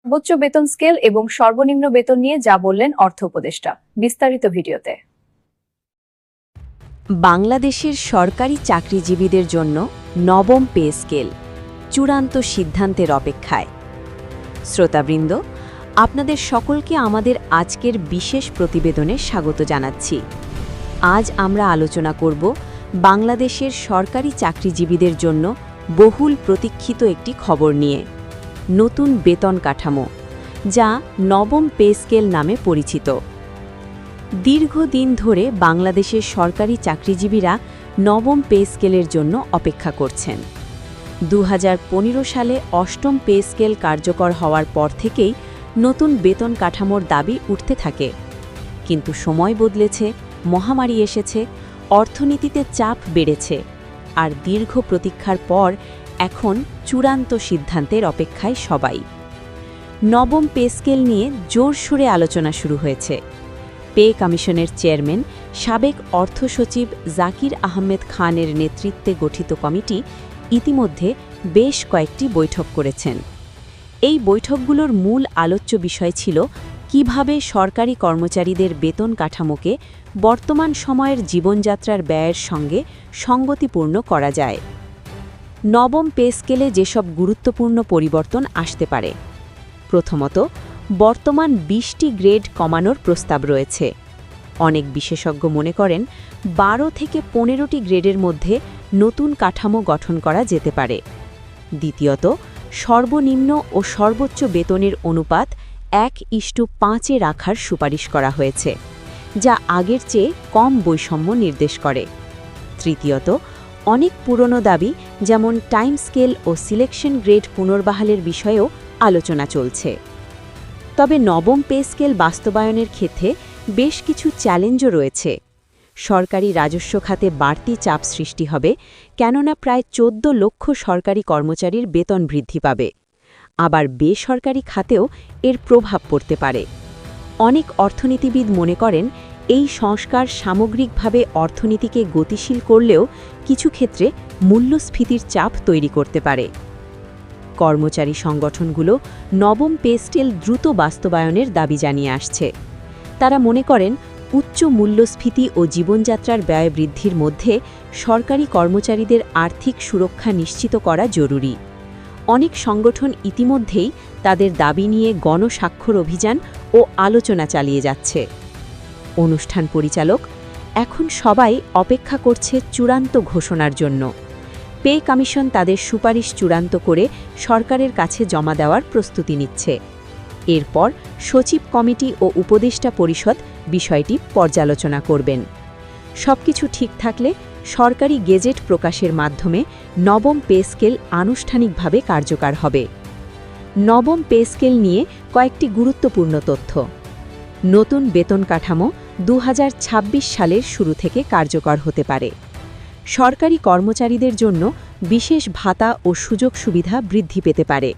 সর্বোচ্চ বেতন স্কেল এবং সর্বনিম্ন বেতন নিয়ে যা বললেন অর্থ উপদেষ্টা। বিস্তারিত ভিডিওতে। বাংলাদেশের সরকারি চাকরিজীবীদের জন্য নবম পে স্কেল চূড়ান্ত সিদ্ধান্তের অপেক্ষায়। শ্রোতাবৃন্দ, আপনাদের সকলকে আমাদের আজকের বিশেষ প্রতিবেদনে স্বাগত জানাচ্ছি। আজ আমরা আলোচনা করব বাংলাদেশের সরকারি চাকরিজীবীদের জন্য বহুল প্রতীক্ষিত একটি খবর নিয়ে, নতুন বেতন কাঠামো, যা নবম পে স্কেল নামে পরিচিত। দীর্ঘদিন ধরে বাংলাদেশের সরকারি চাকরিজীবীরা নবম পে স্কেলের জন্য অপেক্ষা করছেন। 2015 সালে অষ্টম পে স্কেল কার্যকর হওয়ার পর থেকেই নতুন বেতন কাঠামোর দাবি উঠতে থাকে। কিন্তু সময় বদলেছে, মহামারী এসেছে, অর্থনীতিতে চাপ বেড়েছে, আর দীর্ঘ প্রতীক্ষার পর এখন চূড়ান্ত সিদ্ধান্তের অপেক্ষায় সবাই। নবম পে স্কেল নিয়ে জোরসোরে আলোচনা শুরু হয়েছে। পে কমিশনের চেয়ারম্যান, সাবেক অর্থ সচিব জাকির আহমেদ খানের নেতৃত্বে গঠিত কমিটি ইতিমধ্যে বেশ কয়েকটি বৈঠক করেছেন। এই বৈঠকগুলোর মূল আলোচ্য বিষয় ছিল কিভাবে সরকারি কর্মচারীদের বেতন কাঠামোকে বর্তমান সময়ের জীবনযাত্রার ব্যয়ের সঙ্গে সঙ্গতিপূর্ণ করা যায়। নবম পে স্কেলে যেসব গুরুত্বপূর্ণ পরিবর্তন আসতে পারে: প্রথমত, বর্তমান 20টি গ্রেড কমানোর প্রস্তাব রয়েছে। অনেক বিশেষজ্ঞ মনে করেন 12 থেকে 15টি গ্রেডের মধ্যে নতুন কাঠামো গঠন করা যেতে পারে। দ্বিতীয়ত, সর্বনিম্ন ও সর্বোচ্চ বেতনের অনুপাত 1:5-এ রাখার সুপারিশ করা হয়েছে, যা আগের চেয়ে কম বৈষম্য নির্দেশ করে। তৃতীয়ত, অনেক পুরনো দাবি যেমন টাইম স্কেল ও সিলেকশন গ্রেড পুনর্বহালের বিষয়েও আলোচনা চলছে। তবে নবম পে স্কেল বাস্তবায়নের ক্ষেত্রে বেশ কিছু চ্যালেঞ্জও রয়েছে। সরকারি রাজস্ব খাতে বাড়তি চাপ সৃষ্টি হবে, কেননা প্রায় 14 লক্ষ সরকারি কর্মচারীর বেতন বৃদ্ধি পাবে। আবার বেসরকারি খাতেও এর প্রভাব পড়তে পারে। অনেক অর্থনীতিবিদ মনে করেন এই সংস্কার সামগ্রিকভাবে অর্থনীতিকে গতিশীল করলেও কিছু ক্ষেত্রে মূল্যস্ফীতির চাপ তৈরি করতে পারে। কর্মচারী সংগঠনগুলো নবম পে স্কেল দ্রুত বাস্তবায়নের দাবি জানিয়ে আসছে। তারা মনে করেন উচ্চ মূল্যস্ফীতি ও জীবনযাত্রার ব্যয় বৃদ্ধির মধ্যে সরকারি কর্মচারীদের আর্থিক সুরক্ষা নিশ্চিত করা জরুরি। অনেক সংগঠন ইতিমধ্যেই তাদের দাবি নিয়ে গণস্বাক্ষর অভিযান ও আলোচনা চালিয়ে যাচ্ছে। অনুষ্ঠান পরিচালক, এখন সবাই অপেক্ষা করছে চূড়ান্ত ঘোষণার জন্য। পে কমিশন তাদের সুপারিশ চূড়ান্ত করে সরকারের কাছে জমা দেওয়ার প্রস্তুতি নিচ্ছে। এরপর সচিব কমিটি ও উপদেষ্টা পরিষদ বিষয়টি পর্যালোচনা করবেন। সবকিছু ঠিক থাকলে সরকারি গেজেট প্রকাশের মাধ্যমে নবম পে স্কেল আনুষ্ঠানিকভাবে কার্যকর হবে। নবম পে স্কেল নিয়ে কয়েকটি গুরুত্বপূর্ণ তথ্য: নতুন বেতন কাঠামো 2026 সালের শুরু থেকে কার্যকর হতে পারে। সরকারি কর্মচারীদের জন্য বিশেষ ভাতা ও সুযোগ সুবিধা বৃদ্ধি পেতে পারে।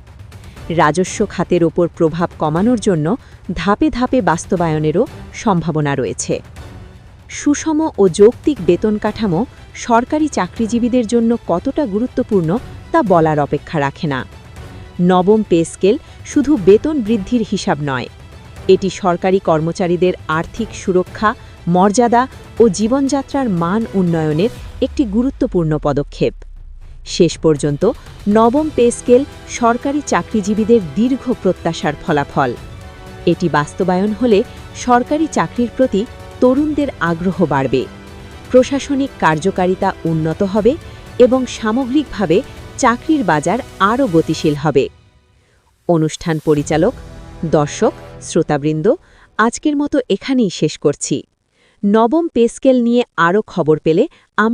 রাজস্ব খাতের ওপর প্রভাব কমানোর জন্য ধাপে ধাপে বাস্তবায়নেরও সম্ভাবনা রয়েছে। সুষম ও যৌক্তিক বেতন কাঠামো সরকারি চাকরিজীবীদের জন্য কতটা গুরুত্বপূর্ণ তা বলার অপেক্ষা রাখে না। নবম পে স্কেল শুধু বেতন বৃদ্ধির হিসাব নয়, এটি সরকারি কর্মচারীদের আর্থিক সুরক্ষা, মর্যাদা ও জীবনযাত্রার মান উন্নয়নের একটি গুরুত্বপূর্ণ পদক্ষেপ। শেষ পর্যন্ত নবম পে স্কেল সরকারি চাকরিজীবীদের দীর্ঘ প্রত্যাশার ফলাফল। এটি বাস্তবায়ন হলে সরকারি চাকরির প্রতি তরুণদের আগ্রহ বাড়বে, প্রশাসনিক কার্যকারিতা উন্নত হবে এবং সামগ্রিকভাবে চাকরির বাজার আরও গতিশীল হবে। অনুষ্ঠান পরিচালক, দর্শক, শ্রোতাবৃন্দ, আজকের মতো এখানেই শেষ করছি। নবম পে স্কেল নিয়ে আরও খবর পেলে আমরা